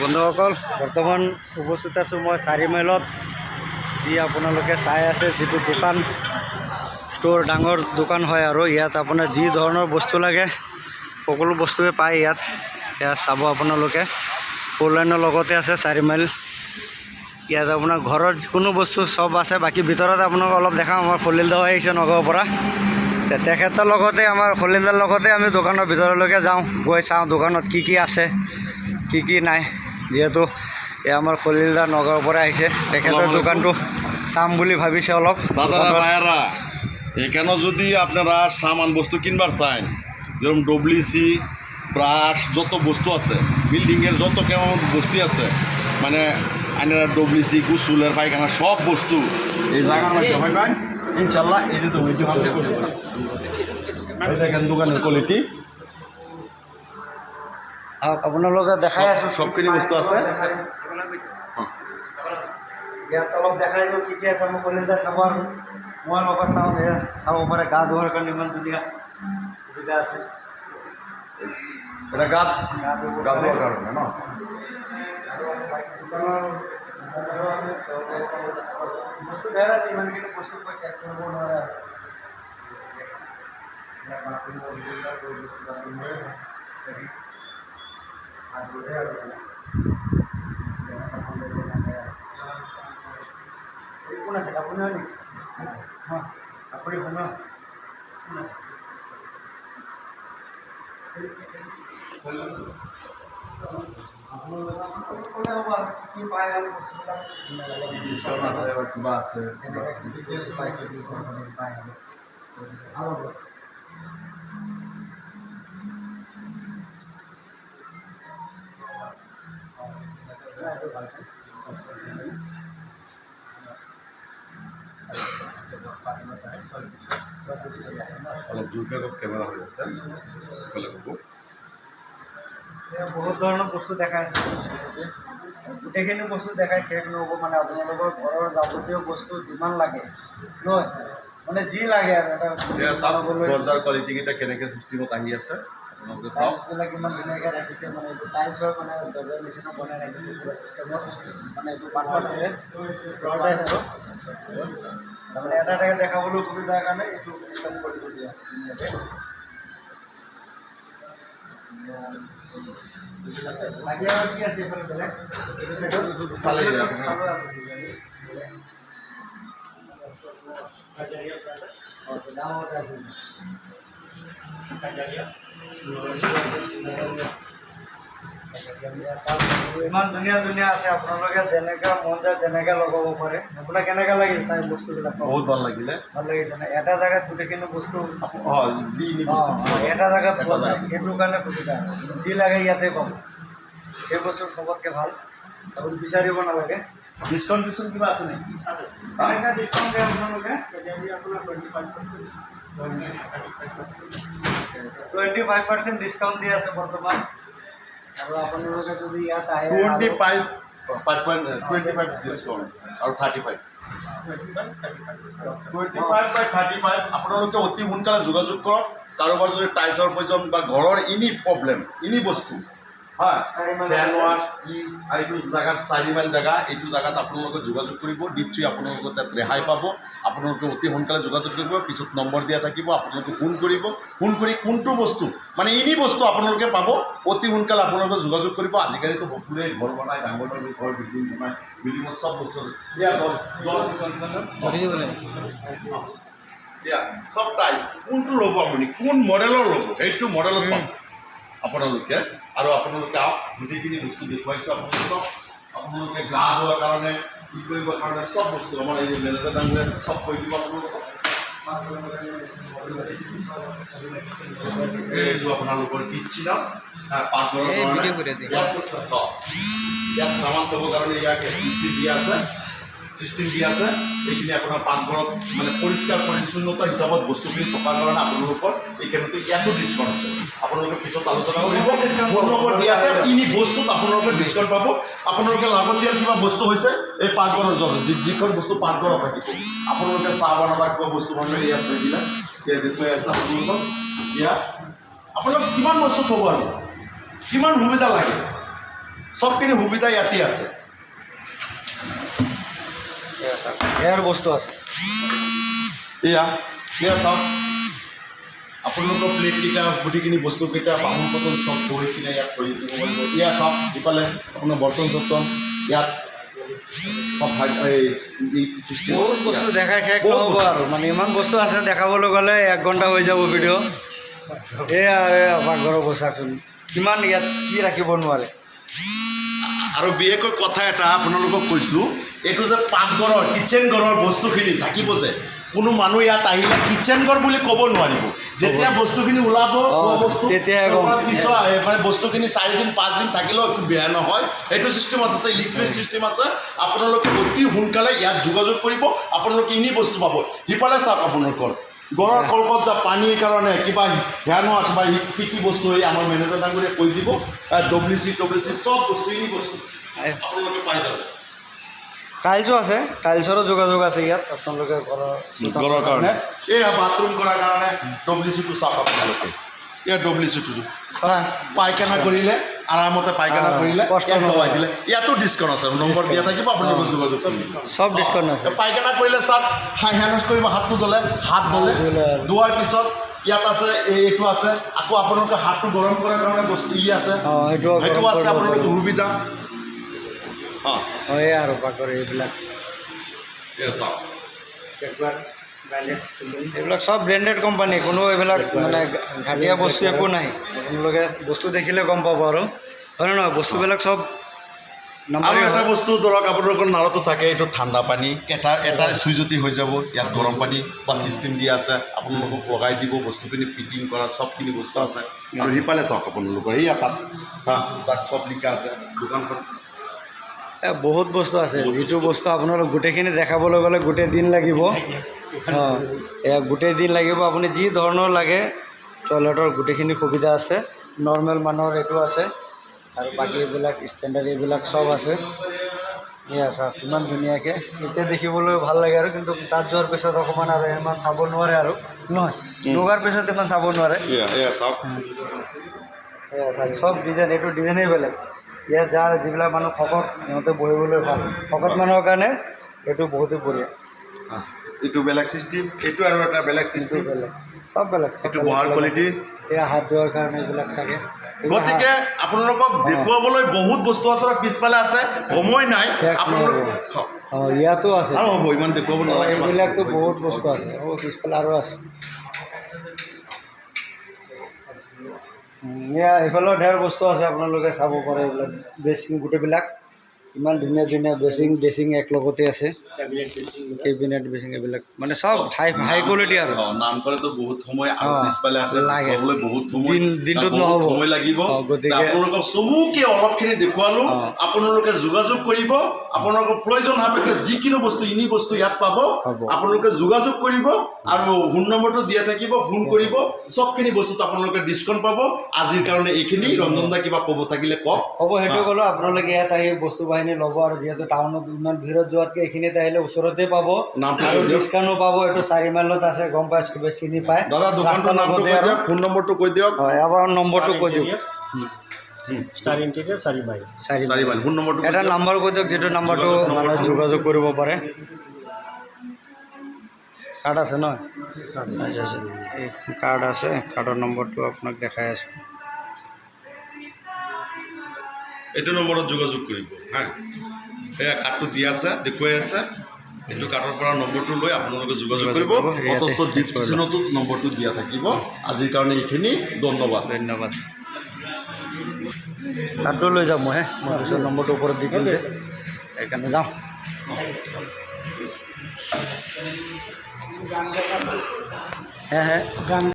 বন্ধুসকল বৰ্তমান উপস্থিত আছোঁ মই 4 মাইলত যি আপোনালোকে চাই আছে যিটো দোকান ষ্ট'ৰ ডাঙৰ দোকান হয় আৰু ইয়াত আপোনাৰ যি ধৰণৰ বস্তু লাগে সকলো বস্তুৱে পায় ইয়াত চাব আপোনালোকে ফ'ৰ লাইনৰ লগতে আছে 4 মাইল ইয়াত আপোনাৰ ঘৰৰ যিকোনো বস্তু সব আছে বাকী ভিতৰত আপোনাক অলপ দেখাম আমাৰ খলিলদা আহিছে নগাঁৱৰ পৰা তেখেতৰ লগতে আমাৰ খলিলদাৰ লগতে আমি দোকানৰ ভিতৰলৈকে যাওঁ গৈ চাওঁ দোকানত কি আছে কি নাই যেহেতু এই আমার খলিলদা নগাঁৱৰ পৰা আহিছে তেখেতৰ দোকানটো চাম বুলি ভাবিছে অলপ দাদা ভাইয়ারা এখানে যদি আপনারা সামান বস্তু কিনবার চান যেরকম ডব্লিউসি ব্রাশ যত বস্তু আছে বিল্ডিংয়ের যত কেমন বস্তু আছে মানে আপনারা ডব্লিউসি গুসুলের পায়খানা সব বস্তু এই জায়গার মধ্যে পাইবেন ইনশাল্লাহ এই যে তুমি দেখেন দোকানের কোয়ালিটি আপোনালোকে দেখাই আছোঁ সবখিনি বস্তু আছে ইয়াত অলপ দেখাই দিওঁ কি আছে মই খলিলদা চাব আৰু মই লগত চাওঁ এয়া চাব পাৰে গা ধোৱাৰ কাৰণে ইমান ধুনীয়া সুবিধা আছে এটা গা ধোৱাৰ কাৰণে ন বস্তু ধেৰ আছে ইমানখিনি বস্তু কৈ শেষ কৰিব নোৱাৰে কোন আছে আপুনি হয় নেকি আপুনি শুন কি পায় আৰু ডিছকাউণ্ট আছে বা কিবা আছে অলপ জোৰকৈ কেমেৰা হৈ আছে বহুত ধৰণৰ বস্তু দেখাই আছে গোটেইখিনি বস্তু দেখাই শেষ নহ'ব মানে আপোনালোকৰ ঘৰৰ যাৱতীয় বস্তু যিমান লাগে নহয় মানে যি লাগে আৰু এটা দৰ্জাৰ কোৱালিটিকেইটা কেনেকৈ চিষ্টেমত আহি আছে আপোনালোকে চাওক টাইলছবিলাক ইমান ধুনীয়াকৈ ৰাখিছে মানে এইটো টাইলছৰ মানে দৰ্জাৰ নিচিনা বনাই ৰাখিছে পুৰা চিষ্টেমৰ মানে এইটো পাথৰ আছে টাইলছ আৰু তাৰমানে এটা এটাকৈ দেখাবলৈ সুবিধাৰ কাৰণে এইটো চিষ্টেম কৰি দিছে বাকী আৰু কি আছে এইফালে বেলেগ ইমান ধুনীয়া ধুনীয়া আছে আপোনালোকে যেনেকৈ মন যায় তেনেকৈ লগাব পাৰে আপোনাক কেনেকৈ লাগিল চাই বস্তুবিলাক বহুত ভাল লাগিলে ভাল লাগিছে নে এটা জেগাত গোটেইখিনি বস্তু এটা জেগাত পোৱা যায় সেইটো কাৰণে সুবিধা যি লাগে ইয়াতে পাব সেই বস্তু চবতকৈ ভাল আপুনি বিচাৰিব নালাগে ডিছকাউণ্ট কিবা আছে নেকি এনেকৈ ডিছকাউণ্ট দিয়ে আপোনালোকে আপোনাৰ 25% ডিছকাউণ্ট দি আছে বৰ্তমান আৰু আপোনালোকে যদি ইয়াত আহে 25 ডিছকাউণ্ট আৰু 35 আপোনালোকে অতি সোনকালে যোগাযোগ কৰক কাৰোবাৰ যদি টাইলছৰ প্ৰয়োজন বা ঘৰৰ এনি প্ৰব্লেম এনি বস্তু হয় ফেন ৱাছ এইটো জেগাত 4 মাইল জেগা এইটো জেগাত আপোনালোকে যোগাযোগ কৰিব নিশ্চয় আপোনালোকে তাত ৰেহাই পাব আপোনালোকে অতি সোনকালে যোগাযোগ কৰিব পিছত নম্বৰ দিয়া থাকিব আপোনালোকে ফোন কৰিব ফোন কৰি কোনটো বস্তু মানে এনি বস্তু আপোনালোকে পাব অতি সোনকালে আপোনালোকে যোগাযোগ কৰিব আজিকালিতো সকলোৱে ঘৰ বনাই ডাঙৰ ডাঙৰ ঘৰ বিল্ডিং বনাই বিল্ডিঙত চব বস্তু চব টাইলছ কোনটো ল'ব আপুনি কোন মডেলৰ ল'ব সেইটো মডেলত পাব আপোনালোকে আৰু আপোনালোকে গোটেইখিনি বস্তু দেখুৱাইছোঁ আপোনালোকে গা ধোৱাৰ কাৰণে কি কৰিবৰ কাৰণে চব বস্তু আমাৰ এই মেনেজাৰ ডাঙৰ আছে চব কৰি দিব আপোনালোকক এইটো আপোনালোকৰ কিটচেনৰ পাকঘৰৰ ইয়াত চামান থ'বৰ কাৰণে ইয়াকে চিষ্টেম দিয়া আছে এইখিনি আপোনাৰ পাকঘৰত মানে পৰিষ্কাৰ পৰিচ্ছন্নতা হিচাপত বস্তুখিনি থকাৰ কাৰণে আপোনালোকৰ এইখিনিতে ইয়াতো ডিছকাউণ্ট আছে আপোনালোকে পিছত আলোচনা কৰিব ফোন নম্বৰ দিয়া আছে ইনি বস্তুত আপোনালোকে ডিছকাউণ্ট পাব আপোনালোকে লাগতিয়াল কিবা বস্তু হৈছে এই পাকঘৰৰ যিখন বস্তু পাকঘৰত থাকিব আপোনালোকে চাহ বনাবা কিবা বস্তু বনালে ইয়াত থৈ দিলে ইয়াত দেখুৱাই আছে আপোনালোকক ইয়াত আপোনালোক কিমান বস্তু থ'ব আৰু কিমান সুবিধা লাগে চবখিনি সুবিধা ইয়াতে আছে। ইয়াৰ বস্তু আছে এয়া চাওক, আপোনালোকৰ প্লেটকেইটা গোটেইখিনি বস্তুকেইটা বাচন বৰ্তন চব ধৰি কিনে ইয়াত থৈ দিব পাৰিব। এয়া চাওক, ইফালে আপোনাৰ বৰ্তন চৰ্তন ইয়াত সব চিষ্টেম। বহুত বস্তু দেখাই শেষ নহ'ব আৰু মানে ইমান বস্তু আছে, দেখাবলৈ গ'লে 1 ঘণ্টা হৈ যাব ভিডিঅ'। এয়া পাকঘৰৰ বচাচোন, কিমান ইয়াত কি ৰাখিব নোৱাৰে। আৰু বিশেষকৈ কথা এটা আপোনালোকক কৈছোঁ, এইটো যে পাকঘৰৰ কিচেন ঘৰৰ বস্তুখিনি থাকিব যে, কোনো মানুহ ইয়াত আহিলে কিচেন ঘৰ বুলি ক'ব নোৱাৰিব। যেতিয়া বস্তুখিনি ওলাব বস্তু তেতিয়াহে গম পিছত মানে বস্তুখিনি 4 দিন 5 দিন থাকিলেও একো বেয়া নহয়। সেইটো চিষ্টেমত আছে, ইলেক্ট্ৰিক চিষ্টেম আছে। আপোনালোকে অতি সোনকালে ইয়াত যোগাযোগ কৰিব, আপোনালোকে এনে বস্তু পাব। সিফালে চাওক, আপোনালোকৰ ঘৰৰ কলকত পানীৰ কাৰণে কিবা হেয়ানো আছে বা কি কি বস্তু এই আমাৰ মেনেজাৰ ডাঙৰীয়ে কৈ দিব। WC চব বস্তু এনে বস্তু আপোনালোকে পাই যাব। টাইলছো আছে, টাইলছৰো যোগাযোগ আছে ইয়াত আপোনালোকে ঘৰৰ কাৰণে। এয়া বাথৰুম কৰাৰ কাৰণে WCটো চাওক আপোনালোকে, এয়া WCটো পায়খানা কৰিলে আৰামতে পায়খানা কৰিলে ইয়াত লগাই দিলে। ইয়াতো ডিছকাউণ্ট আছে, নম্বৰ দিয়া থাকিব, আপোনালোকে যোগাযোগ কৰিব। চব ডিছকাউণ্ট আছে। পায়খানা কৰিলে চাওক, হেণ্ডৱাছ কৰিব, হাতটো ধুলে, হাত ধুলে ধোৱাৰ পিছত ইয়াত আছে এইটো আছে। আকৌ আপোনালোকে হাতটো গৰম কৰাৰ কাৰণে বস্তু আছে, সেইটো আছে আপোনালোকৰ সুবিধা। হয় আৰু পাকঘৰ এইবিলাক এইবিলাক চব ব্ৰেণ্ডেড কোম্পানী, কোনো এইবিলাক মানে ঘাটিয়া বস্তু একো নাই। আপোনালোকে বস্তু দেখিলে গম পাব আৰু হয় নে নহয়, বস্তুবিলাক চব আৰু এটা বস্তু ধৰক আপোনালোকৰ নালতো থাকে, এইটো ঠাণ্ডা পানী এটা চুইজতি হৈ যাব। ইয়াত গৰম পানী বা চিষ্টেম দিয়া আছে, আপোনালোকক লগাই দিব, বস্তুখিনি ফিটিং কৰা চবখিনি বস্তু আছে। আৰু সিফালে চাওক আপোনালোকৰ এই তাত চব লিখা আছে দোকানখন। বহুত বস্তু আছে, যিটো বস্তু আপোনালোক গোটেইখিনি দেখাবলৈ গ'লে গোটেই দিন লাগিব। এয়া গোটেই দিন লাগিব। আপুনি যি ধৰণৰ লাগে টয়লেটৰ গোটেইখিনি সুবিধা আছে। নৰ্মেল মানুহৰ এইটো আছে আৰু বাকী এইবিলাক ষ্টেণ্ডাৰ্ড এইবিলাক চব আছে। এয়া চাওক ইমান ধুনীয়াকৈ, এতিয়া দেখিবলৈ ভাল লাগে আৰু কিন্তু তাত যোৱাৰ পিছত অকণমান আৰু ইমান চাব নোৱাৰে আৰু নহয়, লগাৰ পিছত ইমান চাব নোৱাৰে। এয়া চাওক চব ডিজাইন, এইটো ডিজাইনেই বেলেগ। ইয়াত যাৰ যিবিলাক মানুহ শকত সিহঁতে বহিবলৈ ভাল, শকত মানুহৰ কাৰণে এইটো বহুতেই বঢ়িয়া। এইটো বেলেগ চিষ্টেম, এইটো আৰু এটা বেলেগ চিষ্টেম, বেলেগ চব বেলেগ। এইটো বহাৰ কোৱালিটি, এয়া হাত ধোৱাৰ কাৰণে এইবিলাক চাগে। গতিকে আপোনালোকক দেখুৱাবলৈ বহুত বস্তু আছে, পিছফালে আছে, সময় নাই আপোনালোক। ইয়াতো আছে আৰু হ'ব, ইমান দেখুৱাব নালাগে, এইবিলাকতো বহুত বস্তু আছে। পিছফালে আৰু আছে। এয়া এইফালেও ঢেৰ বস্তু আছে, আপোনালোকে চাব পাৰে। এইবিলাক বেচিং গোটেইবিলাক ইমান ধুনীয়া ধুনীয়া ড্ৰেছিং এক লগতে আছে। কেবিনেট বেচিং এইবিলাক মানে চব হাই কোৱালিটি আৰু নামঘৰতো বহুত সময় আৰু পিছফালে আছে, লাগে বহুত সময়, দিনটোত নহ'ব, সময় লাগিব। গতিকে আপোনালোকক চমুকৈ অলপখিনি দেখুৱালোঁ, আপোনালোকে যোগাযোগ কৰিব। আপোনালোকৰ প্ৰয়োজন সাপেক্ষে যিকোনো বস্তু এনে বস্তু ইয়াত পাব, আপোনালোকে যোগাযোগ কৰিব। আৰু ফোন নম্বৰটো দিয়া থাকিব, ফোন কৰিব, চবখিনি বস্তুত আপোনালোকে ডিছকাউণ্ট পাব। আজিৰ কাৰণে এইখিনি। ৰঞ্জন দা কিবা ক'ব থাকিলে কওক। হ'ব, সেইটো ক'লোঁ। আপোনালোকে ইয়াত আহি বস্তু বাহিনী ল'ব আৰু যিহেতু টাউনত ইমান ভিৰত যোৱাতকৈ এইখিনিত আহিলে ওচৰতে পাব আৰু ডিছকাউণ্টো পাব। এইটো 4 মাইলত আছে, গম পাই চবে চিনি পায়। দাদা দোকানটোৰ নামটো কৈ দিয়ক, ফোন নম্বৰটো কৈ দিয়ক। হয়, আপোনাৰ নম্বৰটো কৈ দিয়ক। চাৰি মাইল ফোন নম্বৰটো এটা নম্বৰ কৈ দিয়ক, যিটো নম্বৰটো মানুহে যোগাযোগ কৰিব পাৰে। কাৰ্ড আছে নহয়? আচ্ছা, এই কাৰ্ড আছে, কাৰ্ডৰ নম্বৰটো আপোনাক দেখাই আছোঁ। এইটো নম্বৰত যোগাযোগ কৰিব। এয়া কাৰ্ডটো দিয়া আছে, দেখুৱাই আছে। এইটো কাৰ্ডৰ পৰা নম্বৰটো লৈ আপোনালোকে যোগাযোগ কৰিব। অতস্থ ডিছক্ৰিপশ্যনতো নম্বৰটো দিয়া থাকিব। আজিৰ কাৰণে এইখিনি। ধন্যবাদ। কাৰ্ডটো লৈ যাম মই পিছত নম্বৰটো ওপৰত দি দিম, সেইকাৰণে যাওঁ। হে